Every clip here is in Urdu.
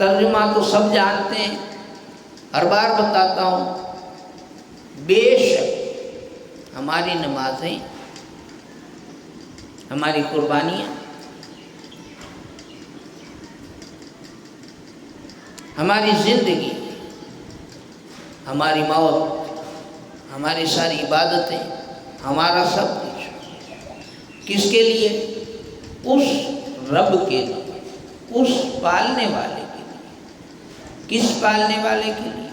ترجمہ تو سب جانتے ہیں، ہر بار بتاتا ہوں، بے شک ہماری نمازیں، ہماری قربانیاں، ہماری زندگی، ہماری موت، ہماری ساری عبادتیں، ہمارا سب کچھ کس کے لیے؟ اس رب کے لیے، اس پالنے والے کے لیے۔ کس پالنے والے کے لیے؟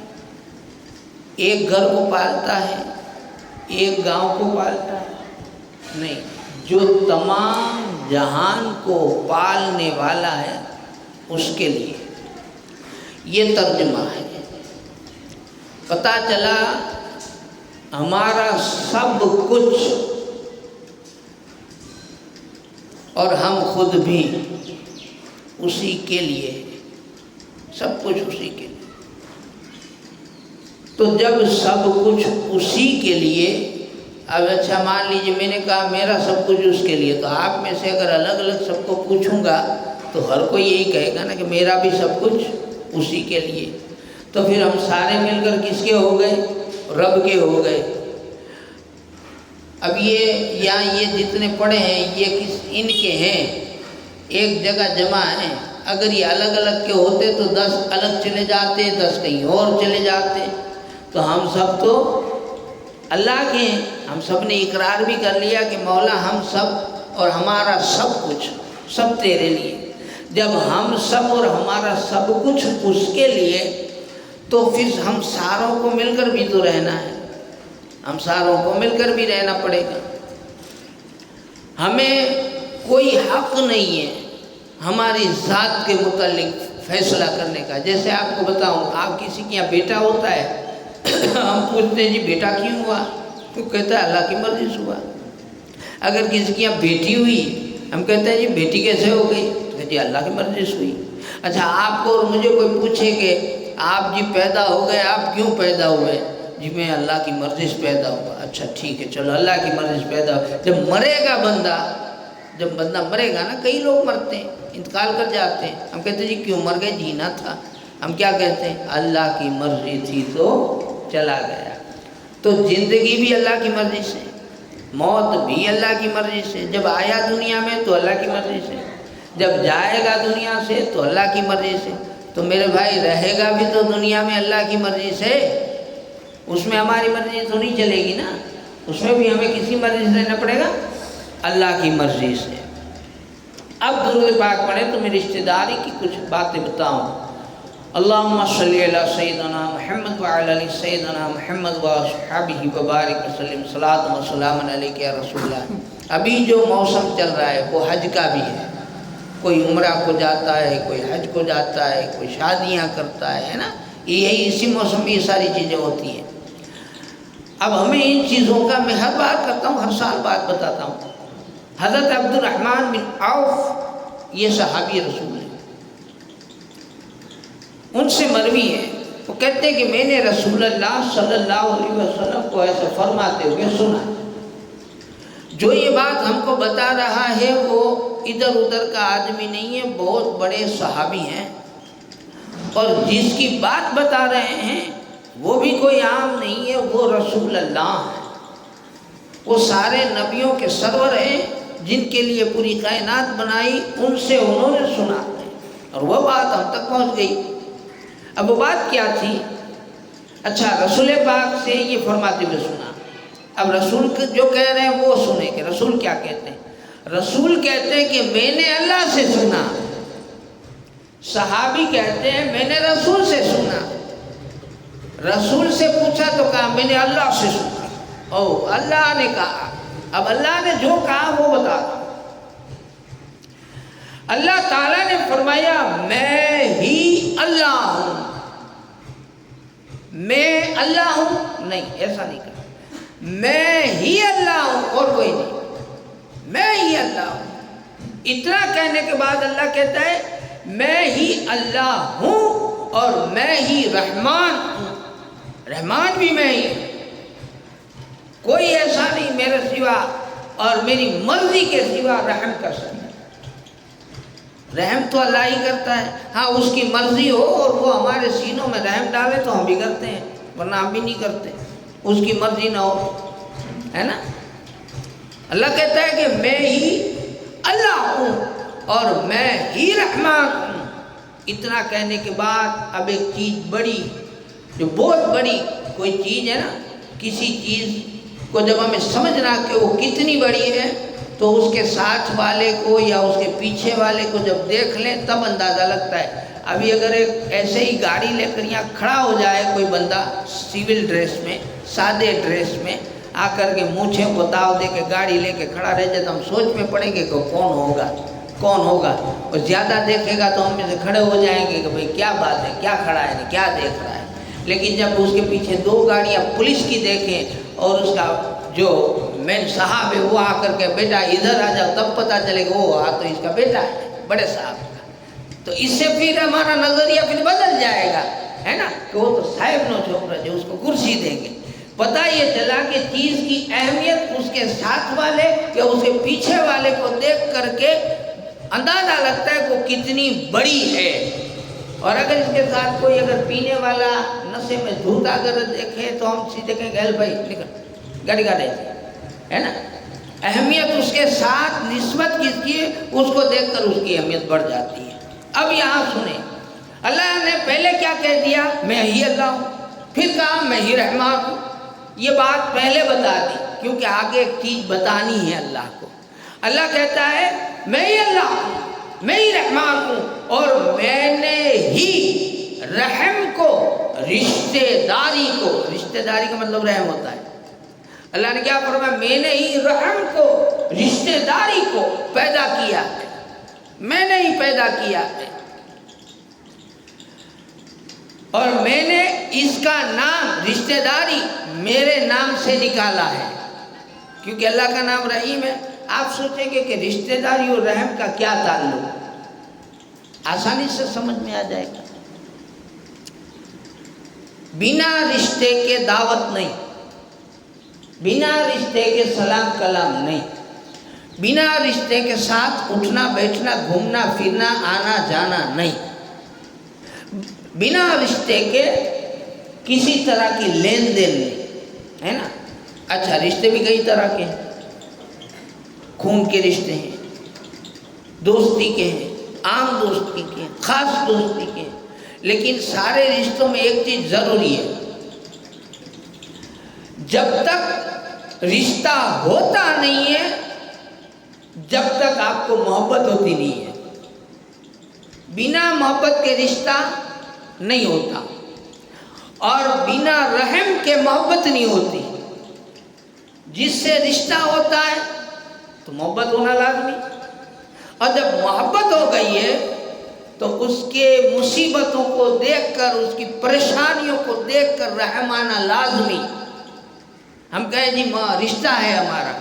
ایک گھر کو پالتا ہے، ایک گاؤں کو پالتا ہے؟ نہیں، جو تمام جہان کو پالنے والا ہے اس کے لیے۔ یہ ترجمہ ہے۔ پتہ چلا ہمارا سب کچھ اور ہم خود بھی اسی کے لیے، سب کچھ اسی کے لیے۔ تو جب سب کچھ اسی کے لیے، اب اچھا مان لیجیے میں نے کہا میرا سب کچھ اس کے لیے، تو آپ میں سے اگر الگ الگ سب کو پوچھوں گا تو ہر کوئی یہی کہے گا نا کہ میرا بھی سب کچھ اسی کے لیے۔ تو پھر ہم سارے مل کر کس کے ہو گئے؟ رب کے ہو گئے۔ اب یہ جتنے پڑھے ہیں یہ ان کے ہیں، ایک جگہ جمع ہیں۔ اگر یہ الگ الگ کے ہوتے تو 10 الگ چلے جاتے، 10 کہیں اور چلے جاتے۔ تو ہم سب تو اللہ کے ہیں۔ ہم سب نے اقرار بھی کر لیا کہ مولا ہم سب اور ہمارا سب کچھ سب تیرے لیے۔ جب ہم سب اور ہمارا سب کچھ اس کے لیے، تو پھر ہم ساروں کو مل کر بھی تو رہنا ہے، ہم ساروں کو مل کر بھی رہنا پڑے گا۔ ہمیں کوئی حق نہیں ہے ہماری ذات کے متعلق فیصلہ کرنے کا۔ جیسے آپ کو بتاؤں، آپ کسی کے یہاں بیٹا ہوتا ہے، ہم پوچھتے ہیں جی بیٹا کیوں ہوا؟ تو کہتا ہے اللہ کی مرضی سے ہوا۔ اگر کسی کے یہاں بیٹی ہوئی، ہم کہتے ہیں جی بیٹی کیسے ہو گئی؟ تو کہتے ہیں اللہ کی مرضی سے ہوئی۔ اچھا آپ کو اور مجھے کوئی پوچھے کہ آپ جی پیدا ہو گئے، آپ کیوں پیدا ہوئے؟ جی میں اللہ کی مرضی سے پیدا ہوا۔ اچھا ٹھیک ہے، چلو اللہ کی مرضی سے پیدا ہوا۔ جب مرے گا بندہ، جب بندہ مرے گا نا، کئی لوگ مرتے ہیں، انتقال کر جاتے ہیں، ہم کہتے ہیں جی کیوں مر گئے؟ جینا تھا۔ ہم کیا کہتے ہیں؟ اللہ کی مرضی تھی تو چلا گیا۔ تو زندگی بھی اللہ کی مرضی سے، موت بھی اللہ کی مرضی سے۔ جب آیا دنیا میں تو اللہ کی مرضی سے، جب جائے گا دنیا سے تو اللہ کی مرضی سے۔ تو میرے بھائی رہے گا بھی تو دنیا میں اللہ کی مرضی سے، اس میں ہماری مرضی تو نہیں چلے گی نا، اس میں بھی ہمیں کسی مرضی سے رہنا پڑے گا، اللہ کی مرضی سے۔ اب درود پاک پڑھیں تو میں رشتہ داری کی کچھ باتیں بتاؤں۔ اللہم صلی علی سیدنا محمد وعلی علی سیدنا محمد واصحابہ وبارک وسلم، صلاۃ و سلام علیک یا رسول اللہ۔ ابھی جو موسم چل رہا ہے وہ حج کا بھی ہے، کوئی عمرہ کو جاتا ہے، کوئی حج کو جاتا ہے، کوئی شادیاں کرتا ہے نا، یہی اسی موسم میں یہ ساری چیزیں ہوتی ہیں۔ اب ہمیں ان چیزوں کا، میں ہر بات کرتا ہوں، ہر سال بات بتاتا ہوں۔ حضرت عبد الرحمن بن عوف یہ صحابی رسول ہیں، ان سے مروی ہے، وہ کہتے ہیں کہ میں نے رسول اللہ صلی اللہ علیہ وسلم کو ایسا فرماتے ہوئے سنا۔ جو یہ بات ہم کو بتا رہا ہے وہ ادھر ادھر کا آدمی نہیں ہے، بہت بڑے صحابی ہیں، اور جس کی بات بتا رہے ہیں وہ بھی کوئی عام نہیں ہے، وہ رسول اللہ ہے۔ وہ سارے نبیوں کے سرور ہیں، جن کے لیے پوری کائنات بنائی، ان سے انہوں نے سنا ہے، اور وہ بات ہم تک پہنچ گئی۔ اب وہ بات کیا تھی؟ اچھا، رسول پاک سے یہ فرماتے ہوئے سنا۔ اب رسول جو کہہ رہے ہیں وہ سنیں کہ رسول کیا کہتے ہیں۔ رسول کہتے ہیں کہ میں نے اللہ سے سنا، صحابی کہتے ہیں میں نے رسول سے سنا۔ رسول سے پوچھا تو کہا میں نے اللہ سے سنا، او اللہ نے کہا۔ اب اللہ نے جو کہا وہ بتا دو۔ اللہ تعالیٰ نے فرمایا میں ہی اللہ ہوں، میں اللہ ہوں، نہیں ایسا نہیں کہا، میں ہی اللہ ہوں اور کوئی نہیں، میں ہی اللہ ہوں۔ اتنا کہنے کے بعد اللہ کہتا ہے میں ہی اللہ ہوں اور میں ہی رحمان ہوں، رحمان بھی میں ہی ہوں، کوئی ایسا نہیں میرے سوا اور میری مرضی کے سوا رحم کر سکتا۔ رحم تو اللہ ہی کرتا ہے، ہاں اس کی مرضی ہو اور وہ ہمارے سینوں میں رحم ڈالے تو ہم بھی کرتے ہیں، ورنہ ہم بھی نہیں کرتے، اس کی مرضی نہ ہو، ہے نا۔ اللہ کہتا ہے کہ میں ہی اللہ ہوں اور میں ہی رحمان ہوں۔ اتنا کہنے کے بعد اب ایک چیز بڑی، جو بہت بڑی کوئی چیز ہے نا، کسی چیز کو جب ہمیں سمجھنا کہ وہ کتنی بڑی ہے تو اس کے ساتھ والے کو یا اس کے پیچھے والے کو جب دیکھ لیں تب اندازہ لگتا ہے۔ ابھی اگر ایک ایسے ہی گاڑی لے کر یہاں کھڑا ہو جائے کوئی بندہ سول ڈریس میں، سادے ڈریس میں آ کر کے مونچھیں کو تاؤ دے کے گاڑی لے کے کھڑا رہ جائے تو ہم سوچ میں پڑیں گے کہ کون ہوگا، اور زیادہ دیکھے گا تو ہم میں سے کھڑے ہو جائیں گے کہ بھئی کیا بات ہے، کیا کھڑا ہے، کیا دیکھ رہا ہے۔ لیکن جب اس کے پیچھے 2 گاڑیاں پولیس کی دیکھیں اور اس کا جو مین صاحب ہے وہ آ کر کے بیٹا ادھر آ جاؤ، تب پتہ چلے گا وہ تو اس کا بیٹا ہے، بڑے صاحب کا، تو اس سے پھر ہمارا نظریہ پھر بدل جائے گا، ہے نا، کہ وہ تو صاحب نو چھوکرا جو اس کو کرسی دیں گے۔ پتہ یہ چلا کہ چیز کی اہمیت اس کے ساتھ والے یا اس کے پیچھے والے کو دیکھ کر کے اندازہ لگتا ہے کہ وہ کتنی بڑی ہے۔ اور اگر اس کے ساتھ کوئی اگر پینے والا نشے میں دھوتا اگر دیکھے تو ہم سیدھے کہیں گے بھائی نکل گاڑی کا دے، ہے نا۔ اہمیت اس کے ساتھ نسبت کس کی ہے، اس کو دیکھ کر اس کی اہمیت بڑھ جاتی ہے۔ اب یہاں سنیں، اللہ نے پہلے کیا کہہ دیا، میں ہی اللہ ہوں، پھر کہا میں ہی رحمان ہوں۔ یہ بات پہلے بتا دی کیونکہ آگے ایک چیز بتانی ہے اللہ کو۔ اللہ کہتا ہے میں ہی اللہ ہوں، میں ہی رحمان ہوں، اور میں نے ہی رحم کو، رشتہ داری کو، رشتہ داری کا مطلب رحم ہوتا ہے، اللہ نے کیا فرمایا، میں نے ہی رحم کو، رشتہ داری کو پیدا کیا ہے، میں نے ہی پیدا کیا ہے، اور میں نے اس کا نام رشتہ داری میرے نام سے نکالا ہے، کیونکہ اللہ کا نام رحیم ہے۔ آپ سوچیں گے کہ رشتہ داری اور رحم کا کیا تعلق، آسانی سے سمجھ میں آ جائے گا۔ بنا رشتے کے دعوت نہیں، بنا رشتے کے سلام کلام نہیں، بنا رشتے کے ساتھ اٹھنا بیٹھنا گھومنا پھرنا آنا جانا نہیں، بنا رشتے کے کسی طرح کی لین دین نہیں، ہے نا۔ اچھا رشتے بھی کئی طرح کے ہیں، خون کے رشتے ہیں، دوستی کے ہیں، عام دوستی کے ہیں، خاص دوستی کے ہیں، لیکن سارے رشتوں میں ایک چیز ضروری ہے، جب تک رشتہ ہوتا نہیں ہے جب تک آپ کو محبت ہوتی نہیں ہے، بنا محبت کے رشتہ نہیں ہوتا، اور بنا رحم کے محبت نہیں ہوتی۔ جس سے رشتہ ہوتا ہے تو محبت ہونا لازمی، اور جب محبت ہو گئی ہے تو اس کے مصیبتوں کو دیکھ کر، اس کی پریشانیوں کو دیکھ کر رحم آنا لازمی۔ ہم کہیں جی رشتہ ہے ہمارا،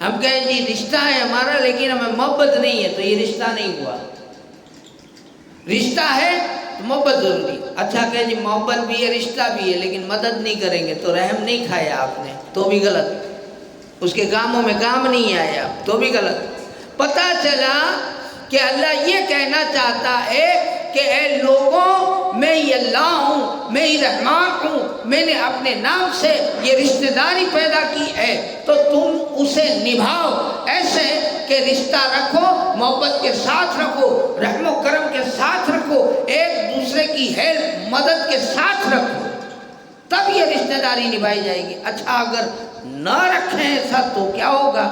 ہم کہیں جی رشتہ ہے ہمارا لیکن ہمیں محبت نہیں ہے تو یہ رشتہ نہیں ہوا۔ رشتہ ہے تو محبت ضروری، اچھا کہیں جی محبت بھی ہے رشتہ بھی ہے لیکن مدد نہیں کریں گے تو رحم نہیں کھایا آپ نے تو بھی غلط، اس کے کاموں میں کام نہیں آیا تو بھی غلط۔ پتہ چلا کہ اللہ یہ کہنا چاہتا ہے کہ اے لوگوں میں ہی اللہ ہوں، میں ہی رحمان ہوں، میں نے اپنے نام سے یہ رشتہ داری پیدا کی ہے تو تم اسے نبھاؤ، ایسے کہ رشتہ رکھو، محبت کے ساتھ رکھو، رحم و کرم کے ساتھ رکھو، ایک دوسرے کی ہیلپ مدد کے ساتھ رکھو، تب یہ رشتہ داری نبھائی جائے گی۔ اچھا اگر نہ رکھیں ایسا تو کیا ہوگا؟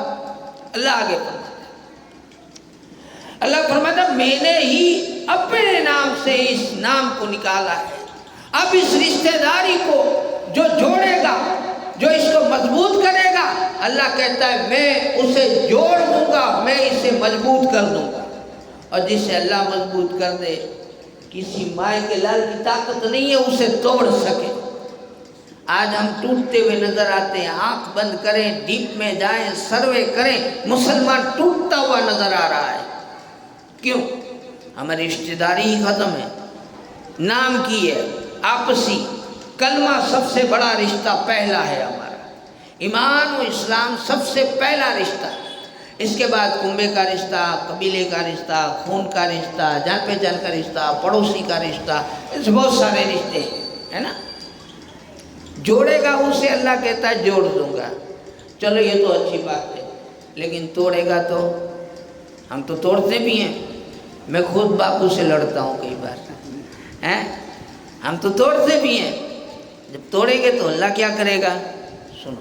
اللہ آگے فرماتا ہے، اللہ فرماتا ہے میں نے ہی اپنے نام سے اس نام کو نکالا ہے۔ اب اس رشتہ داری کو جو جوڑے گا، جو اس کو مضبوط کرے گا، اللہ کہتا ہے میں اسے جوڑ دوں گا، میں اسے مضبوط کر دوں گا۔ اور جسے اللہ مضبوط کر دے کسی مائے کے لال کی طاقت نہیں ہے اسے توڑ سکے۔ آج ہم ٹوٹتے ہوئے نظر آتے ہیں، آنکھ بند کریں، ڈیپ میں جائیں، سروے کریں، مسلمان ٹوٹتا ہوا نظر آ رہا ہے۔ کیوں؟ ہماری رشتہ داری ہی ختم ہے، نام کی ہے آپسی، کلمہ سب سے بڑا رشتہ پہلا ہے ہمارا، ایمان و اسلام سب سے پہلا رشتہ، اس کے بعد کنبے کا رشتہ، قبیلے کا رشتہ، خون کا رشتہ، جان پہچان کا رشتہ، پڑوسی کا رشتہ، ایسے بہت سارے رشتے ہیں نا۔ جوڑے گا اسے اللہ کہتا ہے جوڑ دوں گا، چلو یہ تو اچھی بات ہے، لیکن توڑے گا تو ہم تو توڑتے بھی ہیں، میں خود باپو سے لڑتا ہوں کئی بار، ہم تو توڑتے بھی ہیں، جب توڑیں گے تو اللہ کیا کرے گا؟ سنو،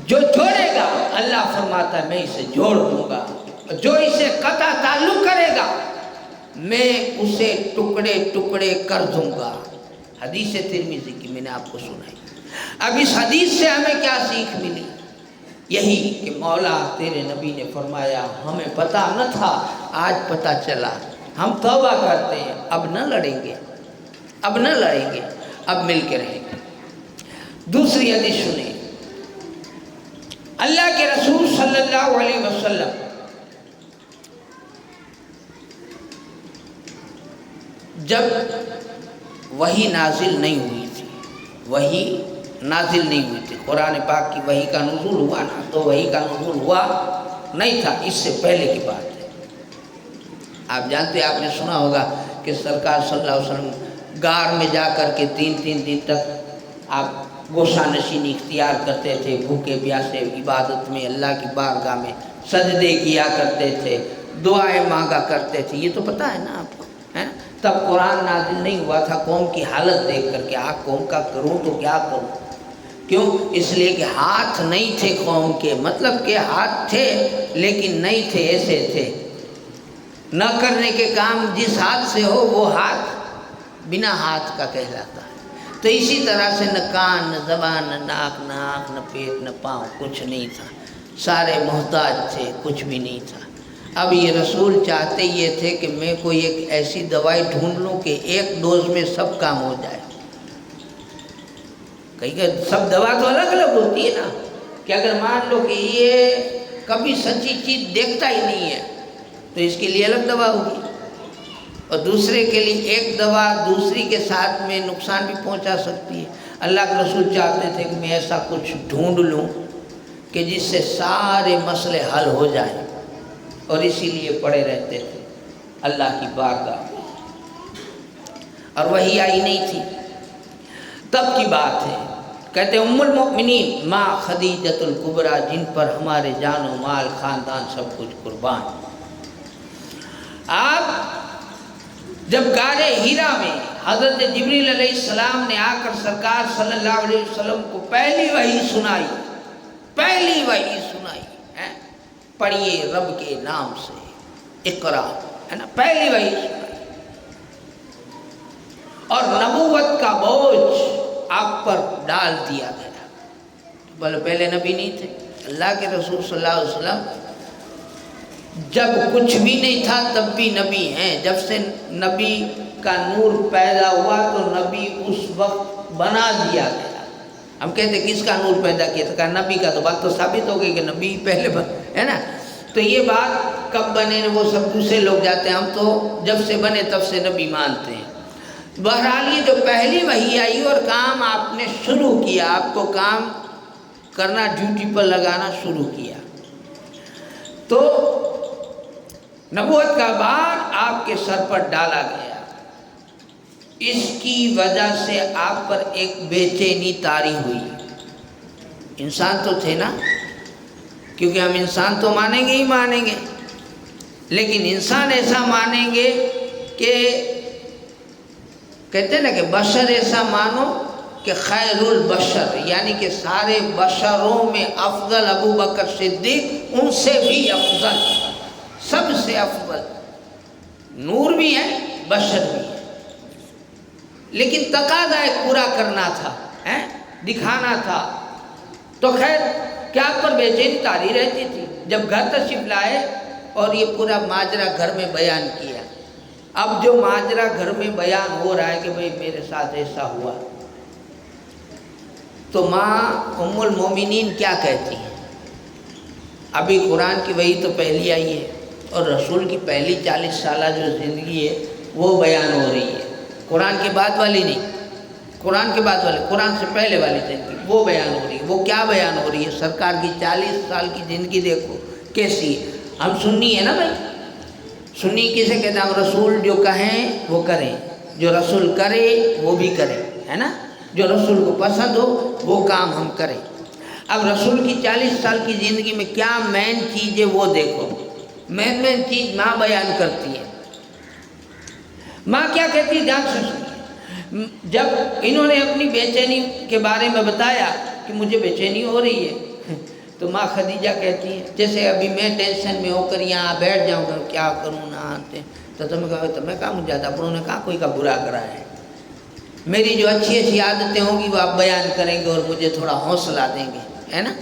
جو جوڑے گا اللہ فرماتا ہے میں اسے جوڑ دوں گا، جو اسے قطع تعلق کرے گا میں اسے ٹکڑے ٹکڑے کر دوں گا۔ حدیث ترمذی کی میں نے آپ کو سنائی۔ اب اس حدیث سے ہمیں کیا سیکھ ملی؟ یہی کہ مولا تیرے نبی نے فرمایا ہمیں پتہ نہ تھا، آج پتہ چلا، ہم توبہ کرتے ہیں، اب نہ لڑیں گے، اب نہ لڑیں گے، اب مل کے رہیں گے۔ دوسری حدیث سنیں، اللہ کے رسول صلی اللہ علیہ وسلم جب وحی نازل نہیں ہوئی تھی، وحی نازل نہیں ہوئی تھی، قرآن پاک کی وحی کا نزول ہوا نا، تو وحی کا نزول ہوا نہیں تھا، اس سے پہلے کی بات ہے۔ آپ جانتے، آپ نے سنا ہوگا کہ سرکار صلی اللہ علیہ وسلم غار میں جا کر کے 3 دن تک آپ گوشہ نشینی اختیار کرتے تھے، بھوکے پیاسے عبادت میں اللہ کی بارگاہ میں سجدے کیا کرتے تھے، دعائیں مانگا کرتے تھے، یہ تو پتہ ہے نا آپ کو، ہے نا؟ تب قرآن نازل نہیں ہوا تھا، قوم کی حالت دیکھ کر کے قوم کا کروں تو کیا کروں؟ کیوں؟ اس لیے کہ ہاتھ نہیں تھے قوم کے، مطلب کہ ہاتھ تھے لیکن نہیں تھے، ایسے تھے، نہ کرنے کے کام جس ہاتھ سے ہو وہ ہاتھ بنا ہاتھ کا کہلاتا ہے۔ تو اسی طرح سے نہ کان، نہ زبان، نہ ناک، نہ آنکھ، نہ پیٹ، نہ پاؤں، کچھ نہیں تھا، سارے محتاج تھے، کچھ بھی نہیں تھا۔ اب یہ رسول چاہتے یہ تھے کہ میں کوئی ایک ایسی دوائی ڈھونڈ لوں کہ ایک ڈوز میں سب کام ہو جائے۔ کہ سب دوا تو الگ الگ ہوتی ہے نا، کہ اگر مان لو کہ یہ کبھی سچی چیز دیکھتا ہی نہیں ہے تو اس کے لیے الگ دوا ہوگی، اور دوسرے کے لیے ایک دوا دوسری کے ساتھ میں نقصان بھی پہنچا سکتی ہے۔ اللہ کے رسول چاہتے تھے کہ میں ایسا کچھ ڈھونڈ لوں کہ جس سے سارے مسئلے حل ہو جائیں، اور اسی لیے پڑے رہتے تھے اللہ کی بارگاہ میں، اور وحی آئی نہیں تھی۔ تب کی بات ہے، کہتے ہیں ام المؤمنین ماں خدیجۃ الکبریٰ، جن پر ہمارے جان و مال، خاندان، سب کچھ قربان۔ آپ جب غار ہیرا میں حضرت جبریل علیہ السلام نے آ کر سرکار صلی اللہ علیہ وسلم کو پہلی وحی سنائی، پہلی وحی سنائی ہے، پڑھیے رب کے نام سے اقرا، ہے نا، پہلی وحی سنائی، اور نبوت کا بوجھ آپ پر ڈال دیا گیا۔ بولے پہلے نبی نہیں تھے، اللہ کے رسول صلی اللہ علیہ وسلم جب کچھ بھی نہیں تھا تب بھی نبی ہیں، جب سے نبی کا نور پیدا ہوا تو نبی اس وقت بنا دیا گیا۔ ہم کہتے کس کا نور پیدا کیا تھا؟ کہا نبی کا، تو بات تو ثابت ہو گئی کہ نبی پہلے ہے نا۔ تو یہ بات کب بنے وہ سب دوسرے لوگ جاتے ہیں، ہم تو جب سے بنے تب سے نبی مانتے ہیں۔ بہرحال یہ جو پہلی وحی آئی اور کام آپ نے شروع کیا، آپ کو کام کرنا، ڈیوٹی پر لگانا شروع کیا، تو نبوت کا بار آپ کے سر پر ڈالا گیا۔ اس کی وجہ سے آپ پر ایک بے چینی طاری ہوئی۔ انسان تو تھے نا، کیونکہ ہم انسان تو مانیں گے ہی مانیں گے، لیکن انسان ایسا مانیں گے کہ کہتے ہیں نا کہ بشر ایسا مانو کہ خیر البشر، یعنی کہ سارے بشروں میں افضل ابو بکر صدیق، ان سے بھی افضل، سب سے افضل، نور بھی ہے بشر بھی ہے، لیکن تقاضا ایک پورا کرنا تھا، دکھانا تھا۔ تو خیر کیا پر بے چینی طاری رہتی تھی۔ جب گھر تشریف لائے اور یہ پورا ماجرا گھر میں بیان کیا، اب جو ماجرا گھر میں بیان ہو رہا ہے کہ بھئی میرے ساتھ ایسا ہوا، تو ماں ام المومنین کیا کہتی ہیں؟ ابھی قرآن کی وحی تو پہلی آئی ہے اور رسول کی پہلی 40 سالہ جو زندگی ہے وہ بیان ہو رہی ہے، قرآن کے بعد والی نہیں، قرآن کے بعد والے، قرآن سے پہلے والی زندگی وہ بیان ہو رہی ہے۔ وہ کیا بیان ہو رہی ہے؟ سرکار کی 40 سال کی زندگی دیکھو کیسی ہے۔ ہم سنی ہے نا بھائی، سنی کسے کہتے ہیں؟ ہم رسول جو کہیں وہ کریں، جو رسول کرے وہ بھی کریں، ہے نا؟ جو رسول کو پسند ہو وہ کام ہم کریں۔ اب رسول کی 40 سال کی زندگی میں کیا مین چیز ہے وہ دیکھو۔ مین چیز ماں بیان کرتی ہے۔ ماں کیا کہتی ہے؟ دھیان سے سنیے۔ جب انہوں نے اپنی بے چینی کے بارے میں بتایا کہ مجھے بے چینی ہو رہی ہے، تو ماں خدیجہ کہتی ہے جیسے ابھی میں ٹینشن میں ہو کر یہاں بیٹھ جاؤں گا کیا کروں نہ آتے، تو تمہیں کہا مجھے زیادہ پڑھوں نے کہا کوئی کا برا کرا ہے، میری جو اچھی اچھی عادتیں ہوں گی وہ آپ بیان کریں گے اور مجھے تھوڑا حوصلہ دیں گے، ہے نا؟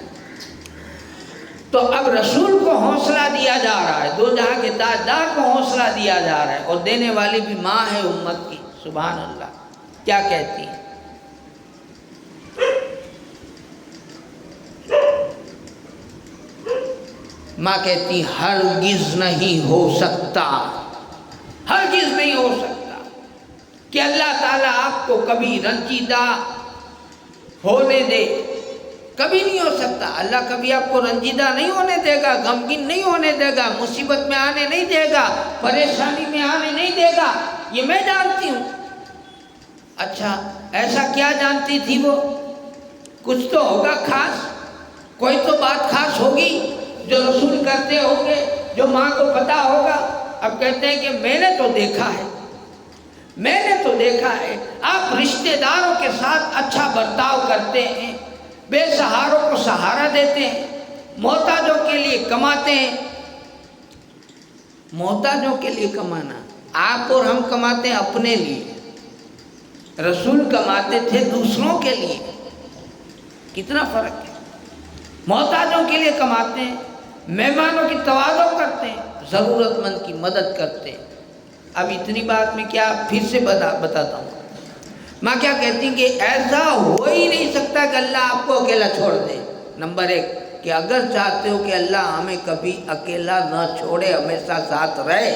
تو اب رسول کو حوصلہ دیا جا رہا ہے، دو جہاں کے تاجدار کو حوصلہ دیا جا رہا ہے، اور دینے والی بھی ماں ہے امت کی۔ سبحان اللہ۔ کیا کہتی ہے؟ ماں کہتی ہرگز نہیں ہو سکتا، ہرگز نہیں ہو سکتا کہ اللہ تعالیٰ آپ کو کبھی رنجیدہ ہونے دے، کبھی نہیں ہو سکتا۔ اللہ کبھی آپ کو رنجیدہ نہیں ہونے دے گا، غمگین نہیں ہونے دے گا، مصیبت میں آنے نہیں دے گا، پریشانی میں آنے نہیں دے گا، یہ میں جانتی ہوں۔ اچھا ایسا کیا جانتی تھی وہ؟ کچھ تو ہوگا خاص، کوئی تو بات خاص ہوگی جو رسول کرتے ہوں گے، جو ماں کو پتا ہوگا۔ اب کہتے ہیں کہ میں نے تو دیکھا ہے، میں نے تو دیکھا ہے آپ رشتہ داروں کے ساتھ اچھا برتاؤ کرتے ہیں، بے سہاروں کو سہارا دیتے ہیں، محتاجوں کے لیے کماتے ہیں۔ محتاجوں کے لیے کمانا، آپ اور ہم کماتے ہیں اپنے لیے، رسول کماتے تھے دوسروں کے لیے، کتنا فرق ہے۔ محتاجوں کے لیے کماتے ہیں، مہمانوں کی تواضع کرتے ہیں، ضرورت مند کی مدد کرتے ہیں۔ اب اتنی بات میں کیا پھر سے بتاتا ہوں۔ ماں کیا کہتی ہیں کہ ایسا ہو ہی نہیں سکتا کہ اللہ آپ کو اکیلا چھوڑ دے۔ نمبر 1 کہ اگر چاہتے ہو کہ اللہ ہمیں کبھی اکیلا نہ چھوڑے، ہمیشہ ساتھ رہے،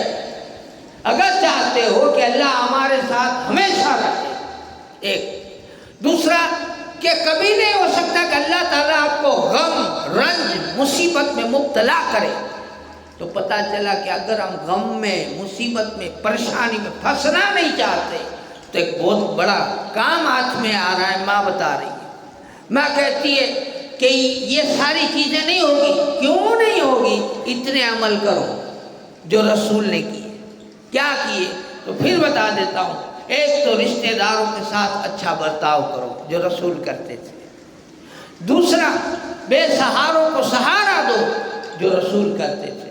اگر چاہتے ہو کہ اللہ ہمارے ساتھ ہمیشہ رہے، ایک۔ دوسرا کہ کبھی نہیں ہو سکتا کہ اللہ تعالیٰ آپ کو غم، رنج، مصیبت میں مبتلا کرے۔ تو پتہ چلا کہ اگر ہم غم میں، مصیبت میں، پریشانی میں پھنسنا نہیں چاہتے تو ایک بہت بڑا کام ہاتھ میں آ رہا ہے۔ ماں بتا رہی ہے، ماں کہتی ہے کہ یہ ساری چیزیں نہیں ہوگی۔ کیوں نہیں ہوگی؟ اتنے عمل کرو جو رسول نے کیے۔ کیا کیے؟ تو پھر بتا دیتا ہوں۔ ایک تو رشتہ داروں کے ساتھ اچھا برتاؤ کرو جو رسول کرتے تھے۔ دوسرا بے سہاروں کو سہارا دو جو رسول کرتے تھے۔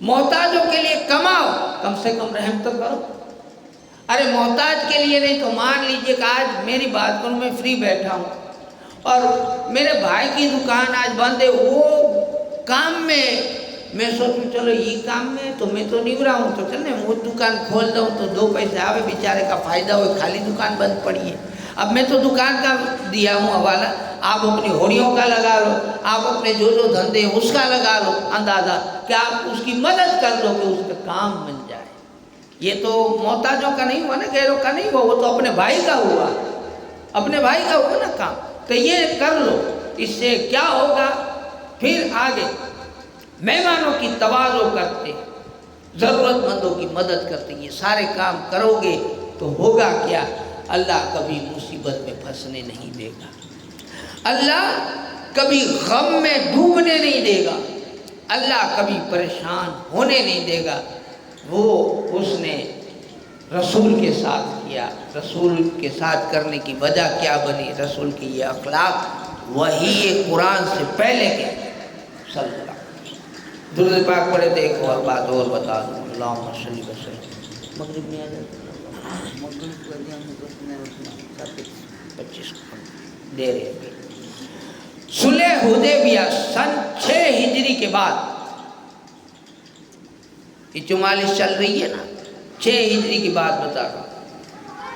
محتاجوں کے لیے کماؤ، کم سے کم رحم تو کرو۔ ارے محتاج کے لیے نہیں تو مان لیجئے کہ آج میری بات کروں، میں فری بیٹھا ہوں اور میرے بھائی کی دکان آج بند ہے، وہ کام میں سوچوں چلو یہ کام میں تو میں تو نہیں رہا ہوں، تو چلے وہ دکان کھول دوں تو 2 پیسے آوے، بیچارے کا فائدہ ہوئے، خالی دکان بند پڑی ہے۔ اب میں تو دکان کا دیا ہوں حوالہ، آپ اپنی ہوڑیوں کا لگا لو، آپ اپنے جو دھندے ہیں اس کا لگا لو اندازہ، کہ آپ اس کی مدد کر دو کہ اس کا کام بن جائے۔ یہ تو محتاجوں کا نہیں ہوا نا، غیروں کا نہیں ہوا، وہ تو اپنے بھائی کا ہوا، اپنے بھائی کا ہوا نا کام۔ تو یہ کر لو، اس سے کیا ہوگا؟ پھر آگے مہمانوں کی تواضع کرتے، ضرورت مندوں کی مدد کرتے، یہ سارے کام کرو گے تو ہوگا کیا؟ اللہ کبھی مصیبت میں پھنسنے نہیں دے گا، اللہ کبھی غم میں ڈوبنے نہیں دے گا، اللہ کبھی پریشان ہونے نہیں دے گا۔ وہ اس نے رسول کے ساتھ کیا، رسول کے ساتھ کرنے کی وجہ کیا بنی؟ رسول کی یہ اخلاق وہی قرآن سے پہلے کے صلی اللہ علیہ وسلم۔ درود پاک پڑھے تھے۔ ایک اور بات اور بتا دوں، اللہم صلی وسلم۔ مغرب میں آ جاتے ہیں، مغرب کو 25 دے رہے ہیں۔ صلح حدیبیہ سن 6 ہجری کے بعد، یہ 44 چل رہی ہے نا، 6 ہجری کی بات بتا رہا ہوں۔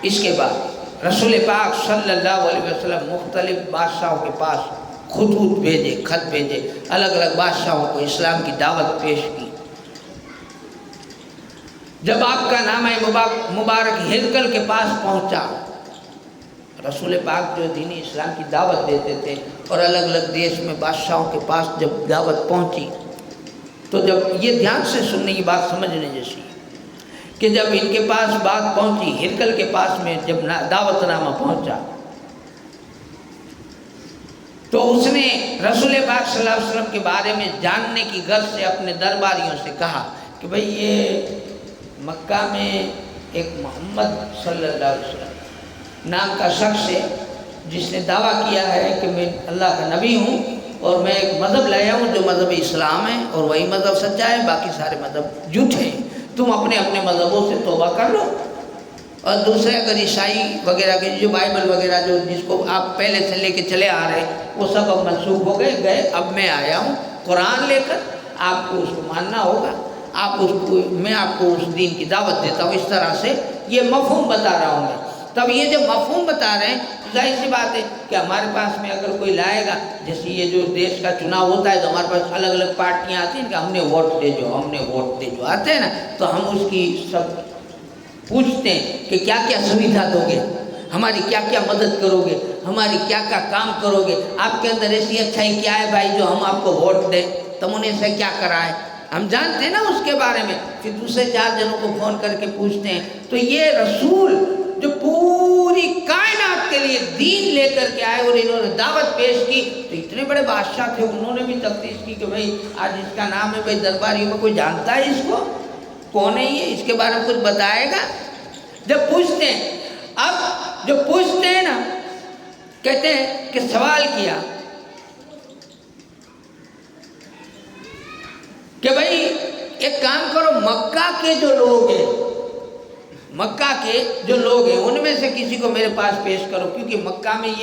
اس کے بعد رسول پاک صلی اللہ علیہ وسلم مختلف بادشاہوں کے پاس خطوط بھیجے، خط بھیجے، الگ الگ بادشاہوں کو اسلام کی دعوت پیش کی۔ جب آپ کا نامہ مبارک ہرقل کے پاس پہنچا رسول پاک جو دین اسلام کی دعوت دیتے تھے اور الگ الگ دیش میں بادشاہوں کے پاس جب دعوت پہنچی تو جب یہ دھیان سے سننے کی بات سمجھنے جیسی کہ جب ان کے پاس بات پہنچی، ہرقل کے پاس میں جب دعوت نامہ پہنچا تو اس نے رسول پاک صلی اللہ علیہ وسلم کے بارے میں جاننے کی غرض سے اپنے درباریوں سے کہا کہ بھئی یہ مکہ میں ایک محمد صلی اللہ علیہ وسلم نام کا شخص ہے جس نے دعویٰ کیا ہے کہ میں اللہ کا نبی ہوں اور میں ایک مذہب لایا ہوں جو مذہب اسلام ہے اور وہی مذہب سچا ہے، باقی سارے مذہب جھوٹے ہیں، تم اپنے اپنے مذہبوں سے توبہ کر لو۔ اور دوسرے اگر عیسائی وغیرہ کے جو بائبل وغیرہ جو جس کو آپ پہلے سے لے کے چلے آ رہے ہیں وہ سب اب منسوخ ہو گئے، اب میں آیا ہوں قرآن لے کر، آپ کو اس کو ماننا ہوگا، میں آپ کو اس دین کی دعوت دیتا ہوں۔ اس طرح سے یہ مفہوم بتا رہا ہوں میں۔ تب یہ جب مفہوم بتا رہے ہیں ظاہر سی بات ہے کہ ہمارے پاس میں اگر کوئی لائے گا، جیسے یہ جو دیش کا چناؤ ہوتا ہے تو ہمارے پاس الگ الگ پارٹیاں آتی ہیں کہ ہم نے ووٹ دے جو، ہم نے ووٹ دے جو آتے ہیں نا، تو ہم اس کی سب پوچھتے ہیں کہ کیا کیا سویدھا دو گے، ہماری کیا کیا مدد کرو گے، ہماری کیا کیا کام کرو گے، آپ کے اندر ایسی اچھائی کیا ہے بھائی جو ہم آپ کو ووٹ دیں، تم نے سے کیا کرا ہے، ہم جانتے ہیں نا اس کے بارے میں۔ پھر دوسرے 4 جنوں کو فون کر کے پوچھتے ہیں۔ تو یہ رسول جو پوری کائنات کے لیے دین لے کر کے آئے اور انہوں نے دعوت پیش کی، تو اتنے بڑے بادشاہ تھے، انہوں نے بھی تفتیش کی کہ بھئی آج اس کا نام ہے، بھئی درباریوں میں کوئی جانتا ہے اس کو، کون ہے یہ، اس کے بارے میں کچھ بتائے گا؟ جب پوچھتے ہیں، اب جو پوچھتے ہیں نا، کہتے ہیں کہ سوال کیا کہ بھئی ایک کام کرو، مکہ کے جو لوگ ہیں، مکہ کے جو لوگ ہیں ان میں سے کسی کو میرے پاس پیش کرو، کیونکہ مکہ میں یہ